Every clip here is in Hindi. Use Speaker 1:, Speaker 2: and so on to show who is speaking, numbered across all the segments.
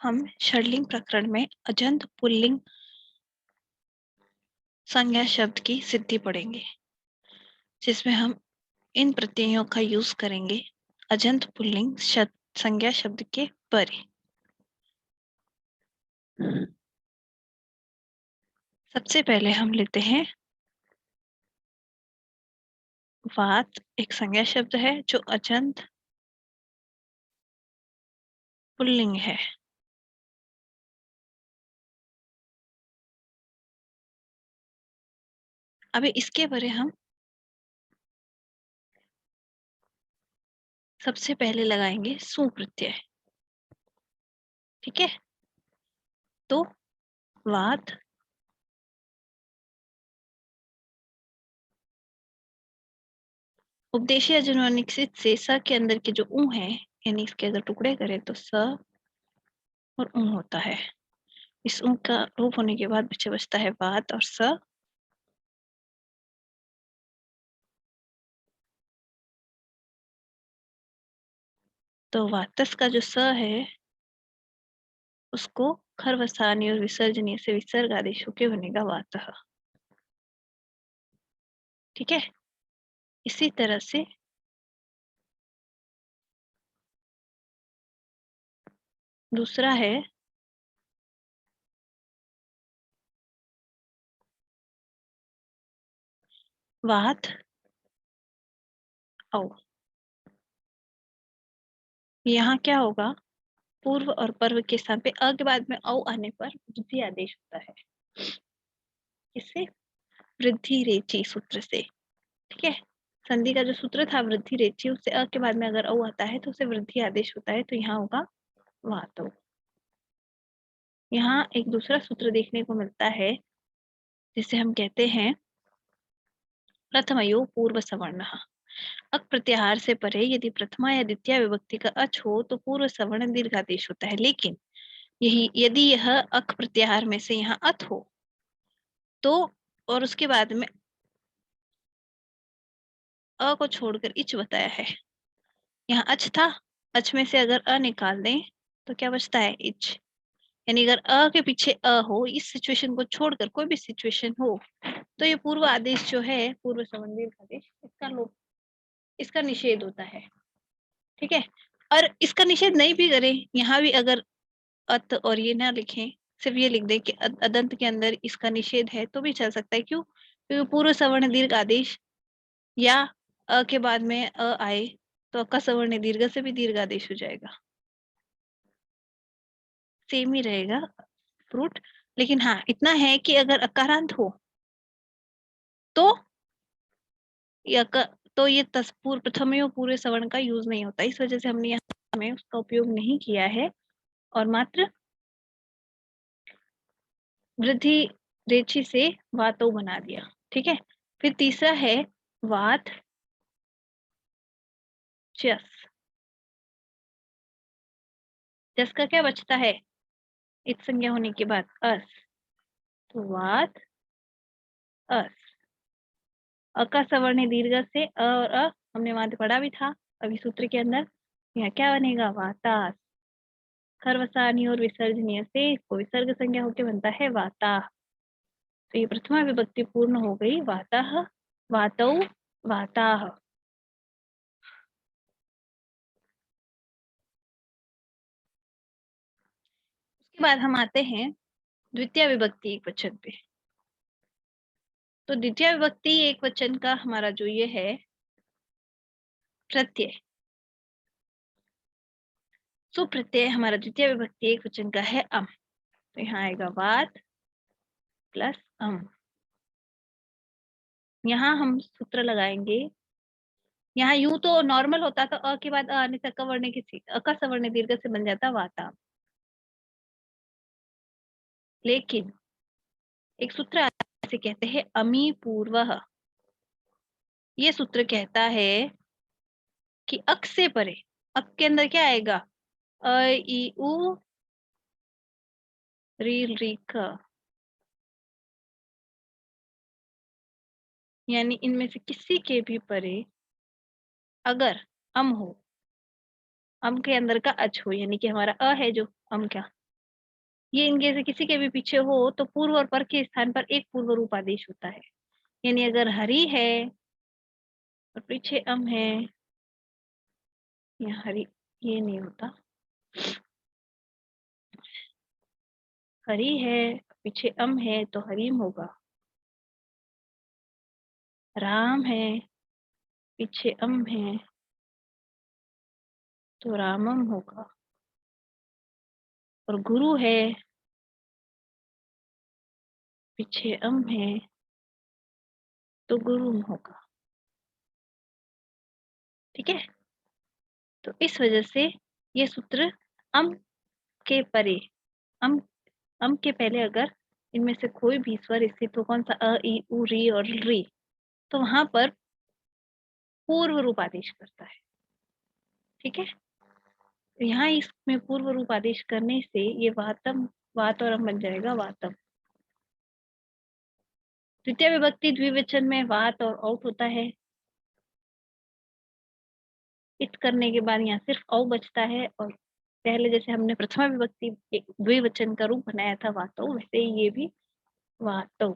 Speaker 1: हम षडलिंग प्रकरण में अजंत पुल्लिंग संज्ञा शब्द की सिद्धि पढ़ेंगे, जिसमें हम इन प्रत्ययों का यूज करेंगे अजंत पुल्लिंग संज्ञा शब्द के परे। सबसे पहले हम लेते हैं वात। एक संज्ञा शब्द है जो अजंत पुल्लिंग है। अभी इसके परे हम सबसे पहले लगाएंगे सु प्रत्यय। ठीक है, तो वात उपदेशीय अजन्मानिक्षित से स के अंदर के जो ऊ है, यानी इसके अगर टुकड़े करें तो स और ऊ होता है। इस ऊ का रूप होने के बाद पीछे बचता है वात और स। तो वातस का जो स है उसको खरवसानी और विसर्जनीय से विसर्ग आदेश होके बनेगा वातः। ठीक है, इसी तरह से दूसरा है वात औ। यहाँ क्या होगा, पूर्व और पर्व के स्थान पे अ के बाद में औ आने पर वृद्धि आदेश होता है। इससे वृद्धि रेची सूत्र से। ठीक है, संधि का जो सूत्र था वृद्धि रेची, उससे अ के बाद में अगर औ आता है तो उसे वृद्धि आदेश होता है, तो यहाँ होगा वातो। यहाँ एक दूसरा सूत्र देखने को मिलता है जिसे हम कहते हैं प्रथमयो पूर्व सवर्ण। अक प्रत्याहार से परे यदि प्रथमा या द्वितीय विभक्ति का अच हो तो पूर्व सवर्ण दीर्घादेश होता है। लेकिन यही यदि यह अक प्रत्याहार में से यहाँ अत हो तो, और उसके बाद में अ को छोड़कर इच बताया है, यहाँ अच था, अच में से अगर अ निकाल दें तो क्या बचता है इच। यानी अगर अ के पीछे अ हो, इस सिचुएशन को छोड़कर कोई भी सिचुएशन हो, तो ये पूर्व आदेश जो है, पूर्व सवर्ण दीर्घादेश, इसका लोप, इसका निषेध होता है। ठीक है, और इसका निषेध नहीं भी करें, यहाँ भी अगर अत और ये ना लिखें, सिर्फ ये लिख दें कि अदंत के अंदर इसका निषेध है, तो भी चल सकता है। क्यों? क्योंकि पूर्व सवर्ण दीर्घ आदेश या अ के बाद में अ आए तो अका सवर्ण दीर्घ से भी दीर्घ आदेश हो जाएगा, सेम ही रहेगा फ्रूट। लेकिन हाँ, इतना है कि अगर अकारांत हो तो या तो ये तत्पूर्व प्रथमयो पूरे सवर्ण का यूज नहीं होता। इस वजह से हमने यहाँ में उसका उपयोग नहीं किया है और मात्र वृद्धि रेची से वातो बना दिया। ठीक है, फिर तीसरा है वात जस। जस का क्या बचता है इत संज्ञा होने के बाद अस, तो वात अस। अ का सवर्ण दीर्घ से अ और अ हमने वहां पढ़ा भी था अभी सूत्र के अंदर। यहाँ क्या बनेगा वातास। खरवसानी और विसर्जनीय से इसको विसर्ग संज्ञा होके बनता है वाता। तो ये प्रथमा विभक्ति पूर्ण हो गई, वाता वातौ वाता। उसके बाद हम आते हैं द्वितीय विभक्ति एक वचन पे। तो द्वितीय विभक्ति एक वचन का हमारा जो ये है प्रत्यय, सुप्रत्यय हमारा द्वितीय विभक्ति एक वचन का है अम। तो यहाँ आएगा वात प्लस अम। यहाँ हम सूत्र लगाएंगे। यहाँ यूं तो नॉर्मल होता तो अ के बाद अ आने से अकवर्ण की अका सवर्ण दीर्घ से बन जाता वाता। लेकिन एक सूत्र ऐसे कहते हैं अमी पूर्व। ये सूत्र कहता है कि अक से परे, अक के अंदर क्या आएगा अ ई उ रील री क, यानी इनमें से किसी के भी परे अगर अम हो, अम के अंदर का अच हो, यानी कि हमारा अ है जो अम का, ये इनके से किसी के भी पीछे हो तो पूर्व और पर के स्थान पर एक पूर्व रूप आदेश होता है। यानी अगर हरि है और पीछे अम है, या हरि, ये नहीं होता, हरि है पीछे अम है तो हरीम होगा, राम है पीछे अम है तो रामम होगा, और गुरु है पीछे अम है तो गुरुम होगा। ठीक है, तो इस वजह से ये सूत्र अम के परे, अम अम के पहले अगर इनमें से कोई भी स्वर स्थित हो, कौन सा, अ ई उ री और री, तो वहां पर पूर्व रूप आदेश करता है। ठीक है, यहाँ इसमें पूर्व रूप आदेश करने से ये वातम, वात और अम बन जाएगा वातम। द्वितीय विभक्ति द्विवचन में वात और औट होता है। इत करने के बाद यहाँ सिर्फ औ बचता है, और पहले जैसे हमने प्रथमा विभक्ति द्विवचन का रूप बनाया था वातो, वैसे ही ये भी वातो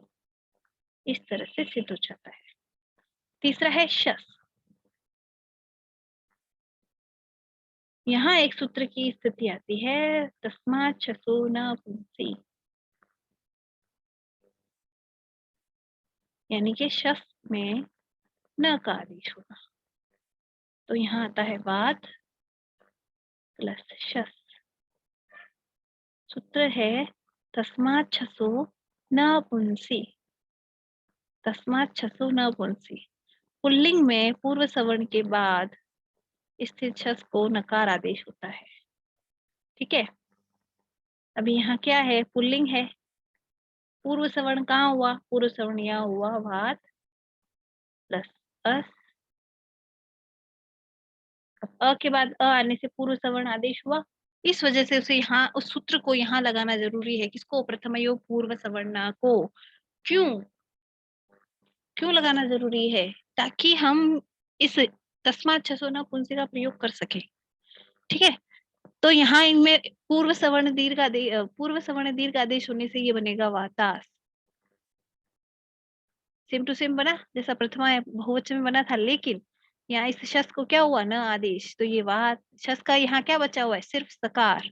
Speaker 1: इस तरह से सिद्ध हो जाता है। तीसरा है शस। यहाँ एक सूत्र की स्थिति आती है, तस्मात् शसो न पुंसी, यानी कि शस में न का आदेश होगा। तो यहाँ आता है वात प्लस शस। सूत्र है तस्मात् शसो न पुंसी, तस्मात् शसो न पुंसी। पुल्लिंग में पूर्व सवर्ण के बाद स्थित शस को नकार आदेश होता है। ठीक है, अभी यहाँ क्या है, पुल्लिंग है, पूर्व सवर्ण कहाँ हुआ, पूर्व सवर्ण यहाँ हुआ वात प्लस अस। अब अ के बाद अ आने से पूर्व सवर्ण आदेश हुआ, इस वजह से उसे यहाँ उस सूत्र को यहाँ लगाना जरूरी है। किसको, प्रथमयो पूर्व सवर्ण को। क्यों क्यों लगाना जरूरी है, ताकि हम इस तस्मात् छसो न पुंसी का प्रयोग कर सके। ठीक है, तो यहाँ इनमें पूर्व सवर्ण दीर्घ आदेश होने से ये बनेगा वातास। सेम टू सेम बना जैसा प्रथमा बहुवचन में बना था, लेकिन यहाँ इस शस को क्या हुआ, न आदेश, तो ये वात शस का यहाँ क्या बचा हुआ है, सिर्फ सकार।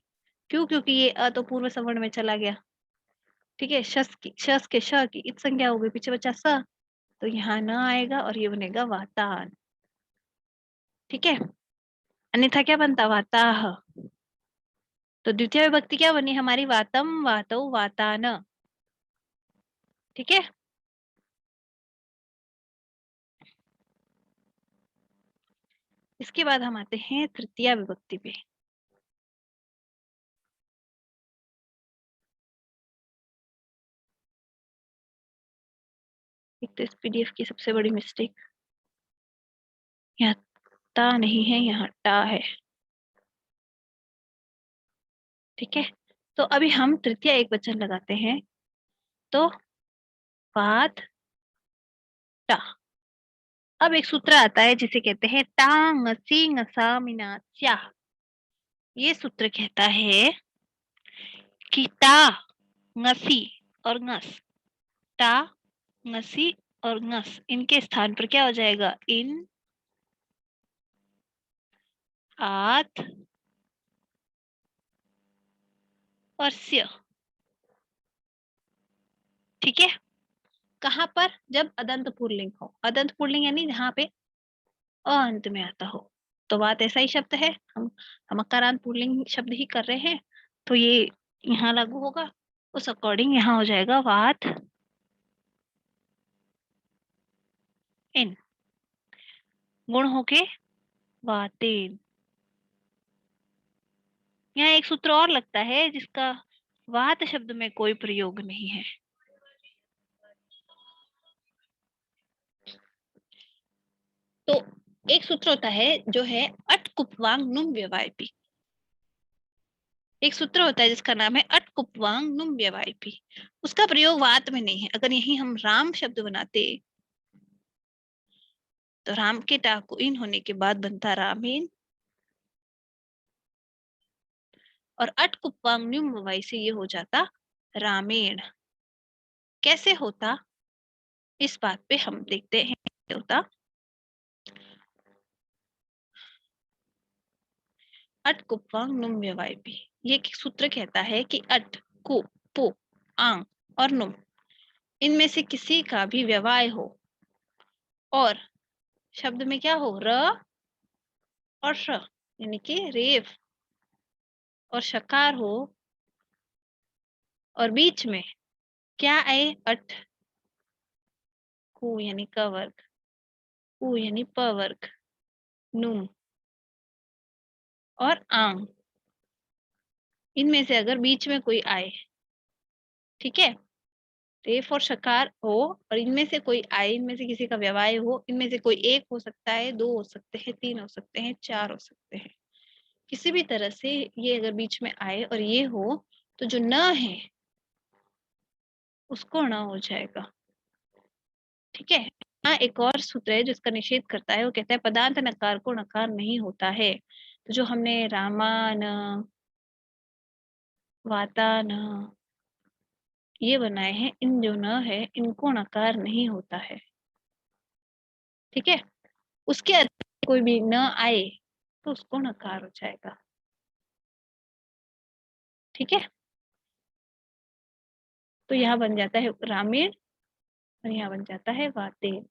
Speaker 1: क्यों, क्योंकि ये अ तो पूर्व सवर्ण में चला गया। ठीक है, शस के श की इत संज्ञा हो गई, पीछे बचा स, तो यहाँ न आएगा और ये बनेगा वातान। ठीक है, अन्यथा क्या बनता, वाताह। तो द्वितीय विभक्ति क्या बनी हमारी, वातम वातौ वातान। ठीक है, इसके बाद हम आते हैं तृतीया विभक्ति पे। एक तो इस पीडीएफ की सबसे बड़ी मिस्टेक, यहाँ ता नहीं है, यहाँ टा है। ठीक है, तो अभी हम तृतीय एक वचन लगाते हैं, तो वात टा। अब एक सूत्र आता है जिसे कहते हैं टांग सी ngसा मिना स्या। ये सूत्र कहता है कि टा, ngसी और ngस, टा, ngसी और ngस, इनके स्थान पर क्या हो जाएगा, इन, आत और स्य। ठीक है, कहाँ पर, जब अदंत पुल्लिंग हो, अदंत पुल्लिंग यानी जहाँ पे अ अंत में आता हो। तो बात ऐसा ही शब्द है, हम अकारांत पुल्लिंग शब्द ही कर रहे हैं, तो ये यहाँ लागू होगा, उस अकॉर्डिंग यहाँ हो जाएगा वात इन, गुण होके वातेन। यहाँ एक सूत्र और लगता है जिसका वात शब्द में कोई प्रयोग नहीं है। तो एक सूत्र होता है जो है अट कुपवांग नुम व्यवायपी। एक सूत्र होता है जिसका नाम है अट कुपवांग नुम व्यवायपी। उसका प्रयोग वात में नहीं है। अगर यही हम राम शब्द बनाते तो राम के टा को इन होने के बाद बनता रामीन, और अट कुप्पांग न्यूम वाई से ये हो जाता रामेण। कैसे होता, इस बात पे हम देखते हैं क्या होता। अट कुप्पांग नुम व्यवाय भी, ये सूत्र कहता है कि अट, कु, पु, आंग और नुम, इनमें से किसी का भी व्यवाय हो और शब्द में क्या हो, र और श, यानी कि रेफ और शकार हो, और बीच में क्या आए, अट, कु यानी क वर्ग, उ यानी प वर्ग, नुम और आंग, इनमें से अगर बीच में कोई आए, ठीक है, रेफ और शकार हो और इनमें से कोई आए, इनमें से किसी का व्यवाय हो, इनमें से कोई एक हो सकता है, दो हो सकते हैं, तीन हो सकते हैं, चार हो सकते हैं, किसी भी तरह से ये अगर बीच में आए और ये हो, तो जो न है उसको ण हो जाएगा। ठीक है। हाँ, एक और सूत्र है जो इसका निषेध करता है, वो कहता है पदांत नकार को नकार नहीं होता है। तो जो हमने रामान, वातान ये बनाए हैं, इन जो न है इनको नकार नहीं होता है। ठीक है। उसके अतिरिक्त कोई भी न आए तो उसको नकार हो जाएगा। ठीक है। तो यहाँ बन जाता है रामेण और यहाँ बन जाता है वातेन।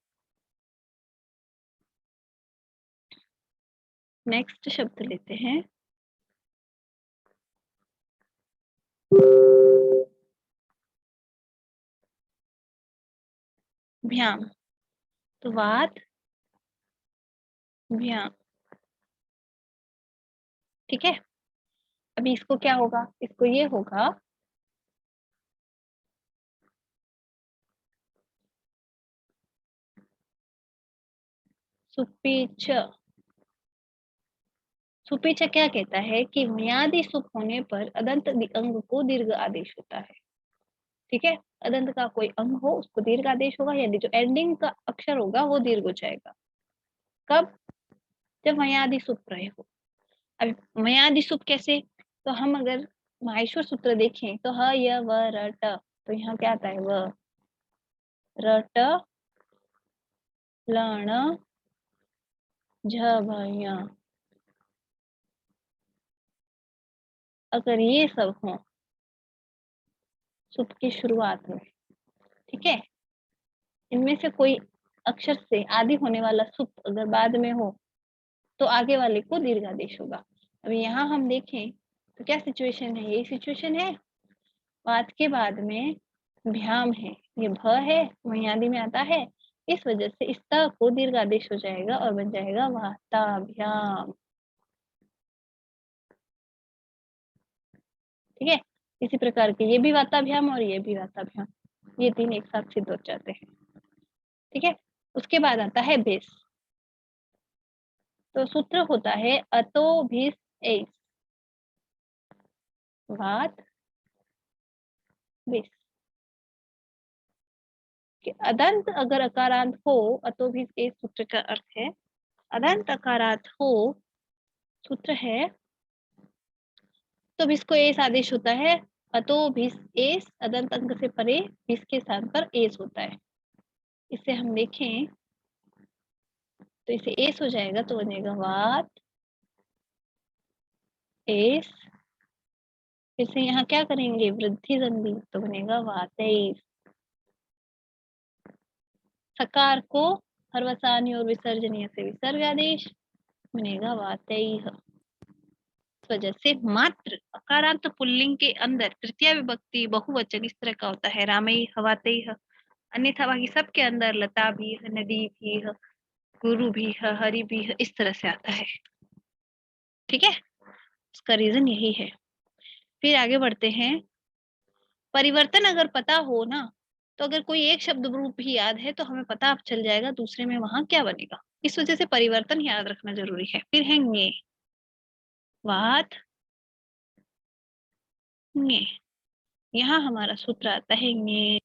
Speaker 1: नेक्स्ट शब्द लेते हैं भ्याम। तो वात भ्याम। ठीक है। अभी इसको क्या होगा, इसको ये होगा सुपीच। सुपीच क्या कहता है कि म्यादी सुप होने पर अदंत अंग को दीर्घ आदेश होता है। ठीक है। अदंत का कोई अंग हो उसको दीर्घ आदेश होगा, यदि जो एंडिंग का अक्षर होगा वो दीर्घ हो जाएगा। कब, जब मयादि सुप रहे हो। अब मयादि सुप कैसे, तो हम अगर माहेश्वर सूत्र देखें तो ह य व र ट, तो यहाँ क्या आता है, व र ट लण झ भ य। अगर ये सब हो सुप की शुरुआत में, ठीक है, इनमें से कोई अक्षर से आदि होने वाला सुप अगर बाद में हो तो आगे वाले को दीर्घादेश होगा। अभी यहाँ हम देखें तो क्या सिचुएशन है, यही सिचुएशन है, वात के बाद में भ्याम है, ये भ है, वही आदि में आता है, इस वजह से इस त को दीर्घादेश हो जाएगा और बन जाएगा वाताभ्याम। ठीक है। इसी प्रकार के ये भी वाताभ्याम और ये भी वाताभ्याम, ये तीन एक साथ सिद्ध हो जाते हैं। ठीक है। उसके बाद आता है बेस। तो सूत्र होता है अतो भिस एस, वात बेस। अदंत अगर अकारांत हो, अतो भिस एस सूत्र का अर्थ है, अदंत अकारांत हो सूत्र है तो भिस को एस आदेश होता है। अतो भिस एस, अदंत अंक से परे भिस के स्थान पर एस होता है। इसे हम देखें तो इसे एस हो जाएगा, तो बनेगा वात एस। फिर से यहाँ क्या करेंगे, वृद्धि संधि, तो बनेगा वातेस। सकार को हर्वसानी और विसर्जनीय से विसर्ग आदेश, बनेगा वातेह। इस वजह से मात्र अकारांत पुल्लिंग के अंदर तृतीय विभक्ति बहुवचन इस तरह का होता है, रामई हवातेह। अन्यथा बाकी सबके अंदर लता भी है, नदी भी है, गुरु भी है, हरि भी है, इस तरह से आता है। ठीक है। उसका रीजन यही है। फिर आगे बढ़ते हैं। परिवर्तन अगर पता हो ना, तो अगर कोई एक शब्द रूप भी याद है तो हमें पता अब चल जाएगा दूसरे में वहां क्या बनेगा। इस वजह से परिवर्तन याद रखना जरूरी है। फिर है ङे, वात ङे। यहाँ हमारा सूत्र आता है ङे।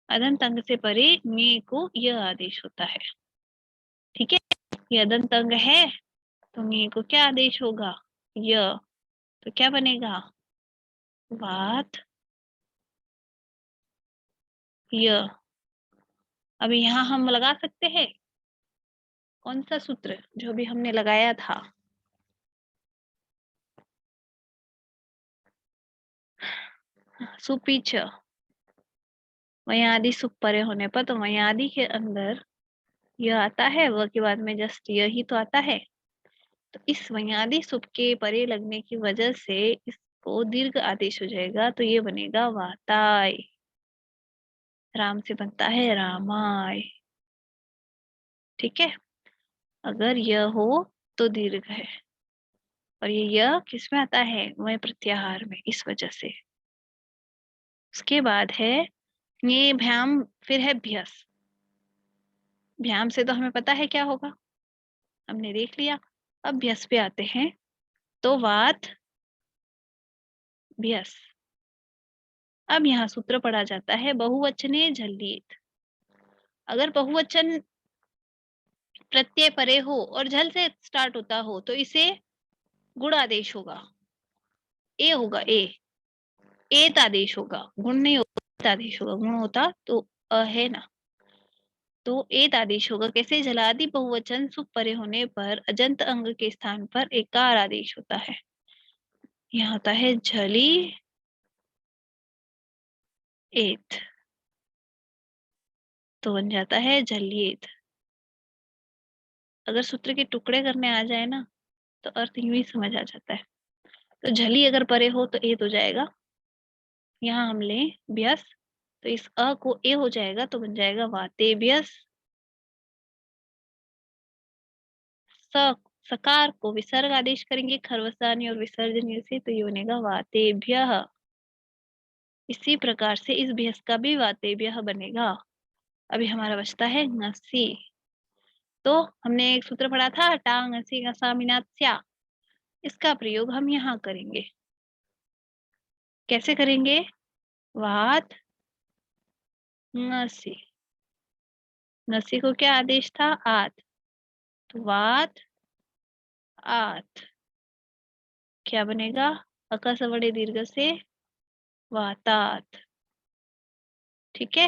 Speaker 1: अदंत अंग से परे ङे को यह आदेश होता है। ठीक है, ये अदंत अंग है तो ये को क्या आदेश होगा, य, तो क्या बनेगा, वात य। अभी यहाँ हम लगा सकते हैं कौन सा सूत्र जो भी हमने लगाया था, सुपीच, वहीं आदि सुप परे होने पर, तो वहीं आदि के अंदर यह आता है, व के बाद में जस्ट यही तो आता है। तो इस वैयादि सुप के परे लगने की वजह से इसको दीर्घ आदेश हो जाएगा, तो ये बनेगा वाताय। राम से बनता है रामाय। ठीक है, अगर यह हो तो दीर्घ है, और ये यह किस में आता है, वह प्रत्याहार में, इस वजह से। उसके बाद है ये भ्याम, फिर है भ्यस। भ्याम से तो हमें पता है क्या होगा, हमने देख लिया। अब भ्यस पे आते हैं, तो वात भ्यस। अब यहाँ सूत्र पढ़ा जाता है बहुवचने झल्लित। अगर बहुवचन प्रत्यय परे हो और झल से स्टार्ट होता हो तो इसे गुण आदेश होगा, ए होगा, एत आदेश होगा, गुण नहीं होता, आदेश होगा। गुण होता तो अ है ना, तो एत आदेश होगा। कैसे, जलादि बहुवचन सुप परे होने पर अजंत अंग के स्थान पर एकार आदेश होता है। यहाँ होता है झली एत, तो बन जाता है झलिएत। अगर सूत्र के टुकड़े करने आ जाए ना तो अर्थ यूं ही समझ आ जाता है। तो झली अगर परे हो तो एत हो जाएगा, यहाँ हम लें व्यस, तो इस अ को ए हो जाएगा, तो बन जाएगा वाते व्यस। सकार को विसर्ग आदेश करेंगे खरवसानी और विसर्जनीय से, तो ये बनेगा वातेभ्यः। इसी प्रकार से इस भ्यस का भी वातेभ्यः बनेगा। अभी हमारा बचता है ngसी। तो हमने एक सूत्र पढ़ा था टांग ngसी ngसामिनात्स्या, इसका प्रयोग हम यहाँ करेंगे। कैसे करेंगे, वात ngसी। ngसी को क्या आदेश था, आत, तो वात आत क्या बनेगा, अका सवड़े दीर्घ से वातात। ठीक है,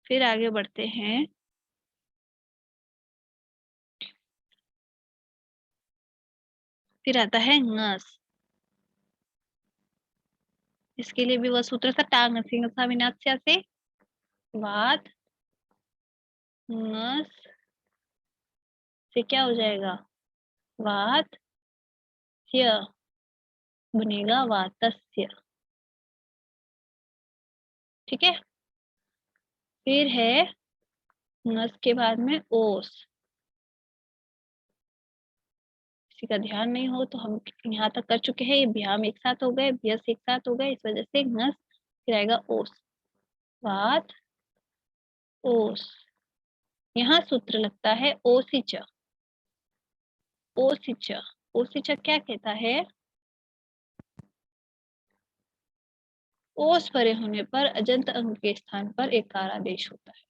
Speaker 1: फिर आगे बढ़ते हैं। फिर आता है ngस। इसके लिए भी वह सूत्र था टांग ngसी विनाश्या से वात ngस से क्या हो जाएगा, वात स्य बनेगा वातस्य। ठीक है, फिर है ngस के बाद में ओस। किसी का ध्यान नहीं हो तो हम यहाँ तक कर चुके हैं, ये भ्याम एक साथ हो गए, व्यस एक साथ हो गए, इस वजह से ngस फिर आएगा ओस, वात ओस। यहाँ सूत्र लगता है ओसिच। ओसिच, ओसिच क्या कहता है, ओस परे होने पर अजंत अंग के स्थान पर एकार आदेश होता है।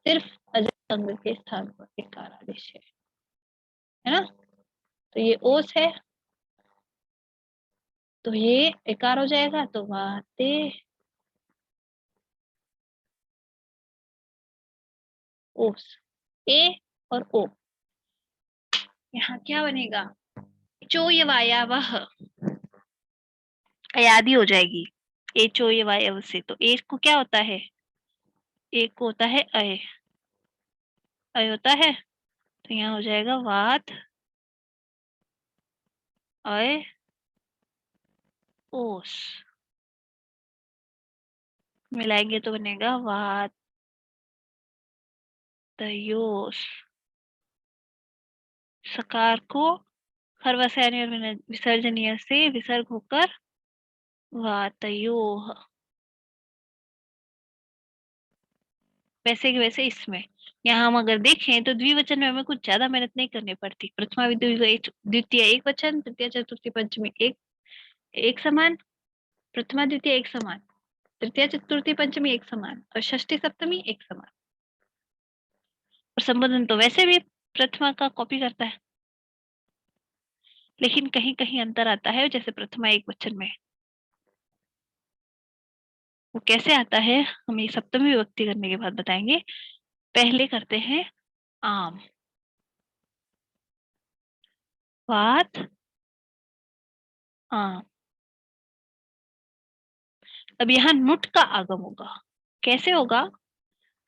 Speaker 1: सिर्फ अजंत अंग के स्थान पर एकार आदेश है ना। तो ये ओस है, तो ये एकार हो जाएगा, तो वाते ओस, ए और ओ। यहाँ क्या बनेगा, चोय वायावह, अयादि हो जाएगी ए चोय वायव से। तो ए को क्या होता है, एक को होता है अय, अय होता है, तो यहाँ हो जाएगा वात अय ओस, मिलाएंगे तो बनेगा वात तयोस। सकार को खरवसानी और विसर्जनीय से विसर्ग होकर वातयोः। वैसे के वैसे इसमें, यहाँ हम अगर देखें तो द्विवचन में हमें कुछ ज्यादा मेहनत नहीं करनी पड़ती। प्रथमा द्वितीय एक वचन, तृतीय चतुर्थी पंचमी एक एक समान, प्रथमा द्वितीय एक समान, तृतीय चतुर्थी पंचमी एक समान, और षष्ठी सप्तमी एक समान। और संबोधन तो वैसे भी प्रथमा का कॉपी करता है, लेकिन कहीं कहीं अंतर आता है, जैसे प्रथमा एक वचन में। वो कैसे आता है हम ये सप्तमी विभक्ति करने के बाद बताएंगे। पहले करते हैं आम, बात आम। अब यहाँ नुट का आगम होगा। कैसे होगा?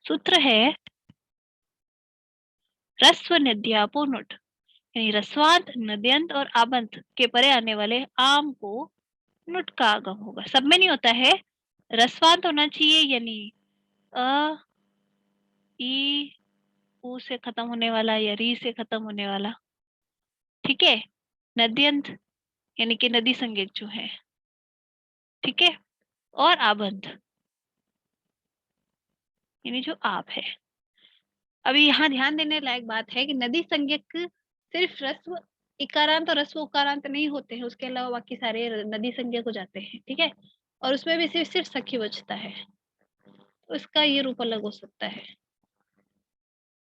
Speaker 1: सूत्र है रस्व नद्यापो नुट, यानी रस्वांत, नद्यंत और आबंत के परे आने वाले आम को नुट का आगम होगा। सब में नहीं होता है। रस्वांत होना चाहिए, यानी अ, ई, ऊ से खत्म होने वाला या री से खत्म होने वाला। ठीक है। नद्यंत यानी कि नदी संज्ञक जो है, ठीक है। और आबंत यानी जो आप है। अभी यहाँ ध्यान देने लायक बात है कि नदी संज्ञक सिर्फ ह्रस्व इकारांत और ह्रस्व उकारांत नहीं होते हैं, उसके अलावा बाकी सारे नदी संज्ञक हो जाते हैं, ठीक है। और उसमें भी सिर्फ सिर्फ सखी बचता है, तो इसका ये रूप अलग हो सकता है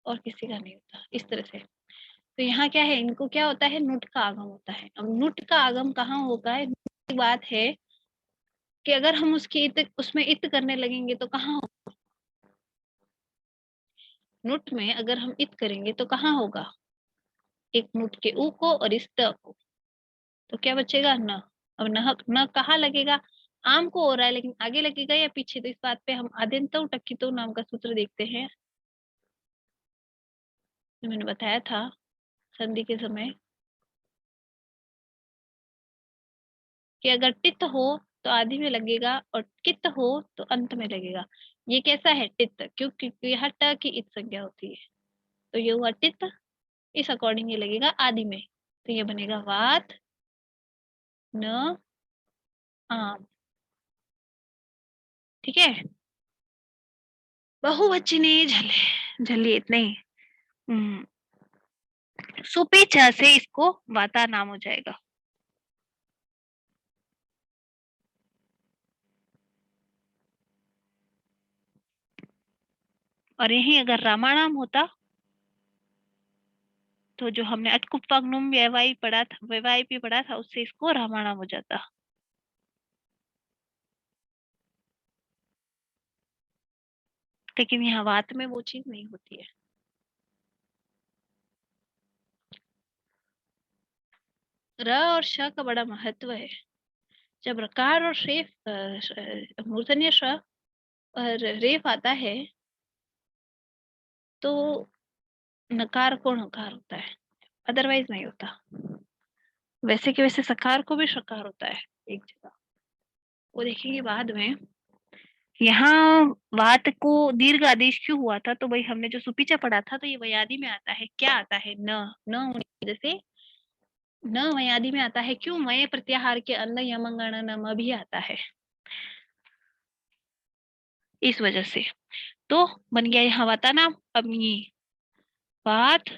Speaker 1: और किसी का नहीं होता इस तरह से। तो यहाँ क्या है, इनको क्या होता है, नुट का आगम होता है। अब नुट का आगम कहाँ होगा है, बात है कि अगर हम उसकी उसमें इत करने लगेंगे तो कहाँ होगा? नुट में अगर हम इत करेंगे तो कहाँ होगा? एक नुट के ऊ को और इस त को, तो क्या बचेगा? न। अब न कहाँ लगेगा? आम को हो रहा है, लेकिन आगे लगेगा या पीछे? तो इस बात पे हम आद्यंत टक्कितो नाम का सूत्र देखते हैं, जो मैंने बताया था संधि के समय, कि अगर टित हो तो आदि में लगेगा और कित हो तो अंत में लगेगा। ये कैसा है? टित, क्योंकि यहाँ ट की इत संज्ञा होती है, तो ये हुआ टित। इस अकॉर्डिंग ये लगेगा आदि में, तो ये बनेगा वात न आम। ठीक है। बहुवचने झले, झलिए नहीं, सुपेचा से इसको वाता नाम हो जाएगा। और यही अगर रामानाम होता तो जो हमने अटकुप्पाग्नुम व्यवाई पढ़ा था, व्यवाई भी पढ़ा था, उससे इसको रामानाम हो जाता। लेकिन यहाँ वात में वो चीज नहीं होती है। र और श का बड़ा महत्व है। जब रकार और रेफ मूर्धन्य श और रेफ आता है तो नकार को नकार होता है, अदरवाइज नहीं होता। वैसे कि वैसे सकार को भी शकार होता है एक जगह, वो देखेंगे बाद में। यहाँ वात को दीर्घ आदेश क्यों हुआ था, तो भाई हमने जो सुपीचा पढ़ा था, तो ये वयादि में आता है। क्या आता है? न होने की वजह से न वयादि में आता है। क्यों? मय प्रत्याहार के अंदर यमंगण नम भी आता है, इस वजह से। तो बन गया यहाँ वाता नाम। अब ये वात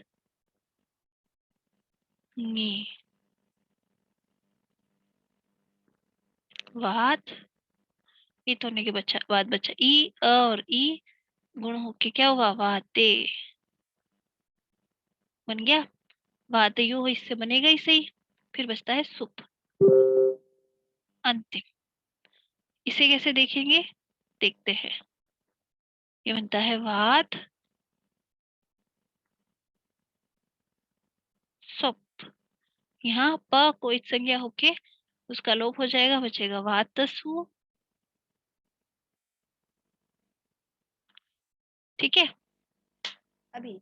Speaker 1: नी, वात इत होने के बाद बच्चा ई, अ और ई गुण होके क्या हुआ? वाते बन गया। वाते यू इससे बनेगा ही सही। फिर बचता है सुप, अंतिम। इसे कैसे देखेंगे? देखते हैं। ये बनता है वात सुप। यहाँ प को इत संज्ञा होके उसका लोप हो जाएगा, बचेगा वातसु। ठीक है। अभी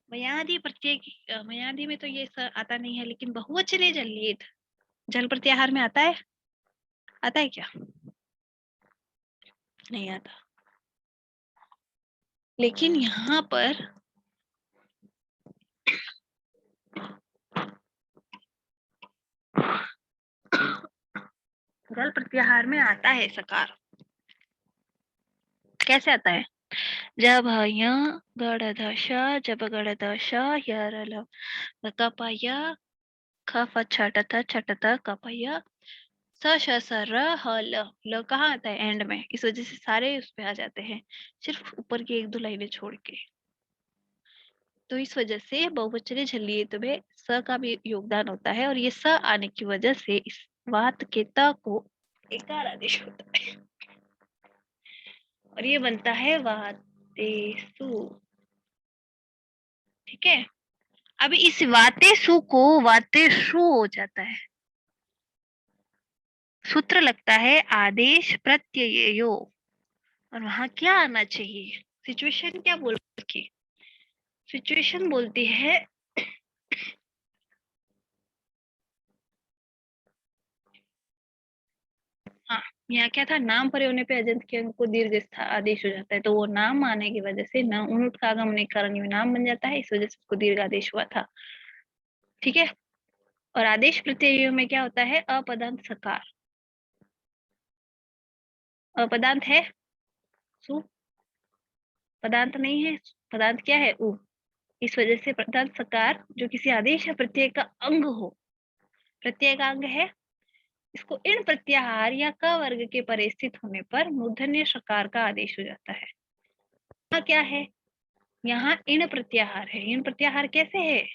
Speaker 1: मयादि प्रत्यय मयादि में तो ये आता नहीं है, लेकिन बहुवचने जल्येत जल प्रत्याहार में आता है। आता है क्या? नहीं आता। लेकिन यहाँ पर जल प्रत्याहार में आता है सकार। कैसे आता है? जब य गढ़ जब गढ़ य कपय ख छटत छटत कपय स श स र ह ल कहाँ आता है? एंड में। इस वजह से सारे उस पे आ जाते हैं, सिर्फ ऊपर की एक दो लाइनें छोड़ के। तो इस वजह से बहुवचनीय झल्लियित्व में स का भी योगदान होता है और ये स आने की वजह से इस वात के त को एकार आदेश होता है और ये बनता है वातेसु। ठीक है, अब इस वातेसु को वातेषु हो जाता है। सूत्र लगता है आदेश प्रत्ययो और वहां क्या आना चाहिए, सिचुएशन क्या बोल रखी, सिचुएशन बोलती है हाँ, यहाँ क्या था, नाम परे होने पे अजंत के अंग को दीर्घ आदेश हो जाता है, तो वो नाम आने की वजह से न उनुट का आगमन के कारण नाम बन जाता है, इस वजह से उसको दीर्घ आदेश हुआ था। ठीक है, और आदेश प्रत्ययों में क्या होता है, अपदांत सकार, अपदांत है सु, पदांत नहीं है, पदांत क्या है उ, इस वजह से पदांत सकार जो किसी आदेश या प्रत्यय का अंग हो, प्रत्यय का अंग है, इसको इन प्रत्याहार या क वर्ग के परे स्थित होने पर मूर्धन्य सकार का आदेश हो जाता है। यहाँ क्या है, यहाँ इन प्रत्याहार है, इन प्रत्याहार कैसे है,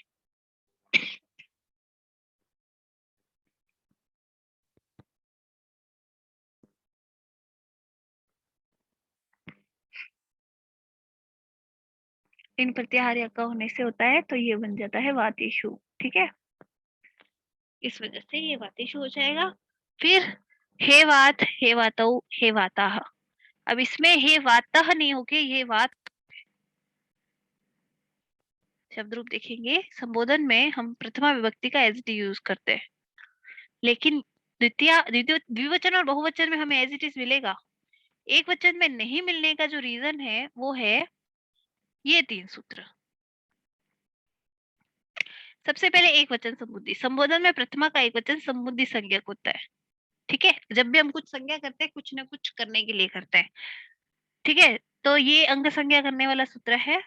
Speaker 1: इन प्रत्याहार या क होने से होता है, तो ये बन जाता है वातेषु। ठीक है, इस वजह से ये वातेषु हो जाएगा। फिर हे वात, हे वातौ, हे वाताः, अब इसमें हे वातः नहीं होके ये वात, शब्द रूप देखेंगे, संबोधन में हम प्रथमा विभक्ति का एज इट इज यूज करते हैं, लेकिन द्विवचन और बहुवचन में हमें एज इट इज मिलेगा। एक वचन में नहीं मिलने का जो रीजन है वो है ये तीन सूत्र। सबसे पहले एक वचन संबुद्धि, संबोधन में प्रथमा का एक वचन संबुद्धि संज्ञक होता है। ठीक है, जब भी हम कुछ संज्ञा करते हैं कुछ ना कुछ करने के लिए करते हैं। ठीक है, तो ये अंग संज्ञा करने वाला सूत्र है।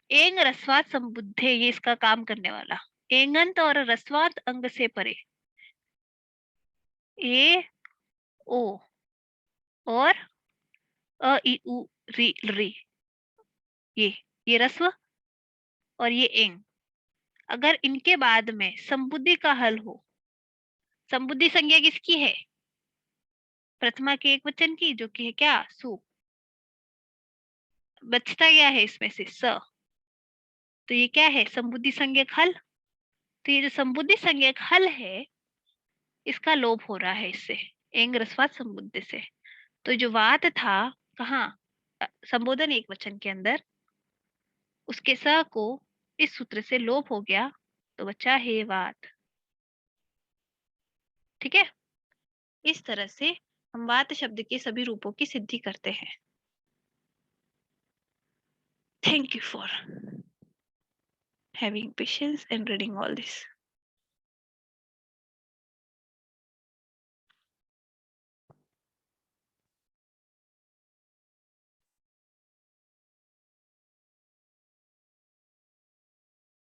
Speaker 1: एंग रस्वात संबुद्धे, ये इसका काम करने वाला, एंगंत और रस्वात अंग से परे, ए ओ और अ इ उ री री, ये रस्व और ये एंग, अगर इनके बाद में संबुद्धि का हल हो, संबुद्धि संज्ञा किसकी है, प्रथमा के एक वचन की, जो कि है क्या सु, बचता क्या है इसमें से स, तो ये क्या है संबुद्धि संज्ञक हल, तो ये जो संबुद्धि संज्ञक हल है इसका लोप हो रहा है इससे, एंग रस्वात संबुद्धि से। तो जो वात था कहाँ, संबोधन एक वचन के अंदर, उसके स को इस सूत्र से लोप हो गया, तो बचा हे वात। ठीक है, इस तरह से हम वात शब्द के सभी रूपों की सिद्धि करते हैं। Thank you for having patience and reading all this.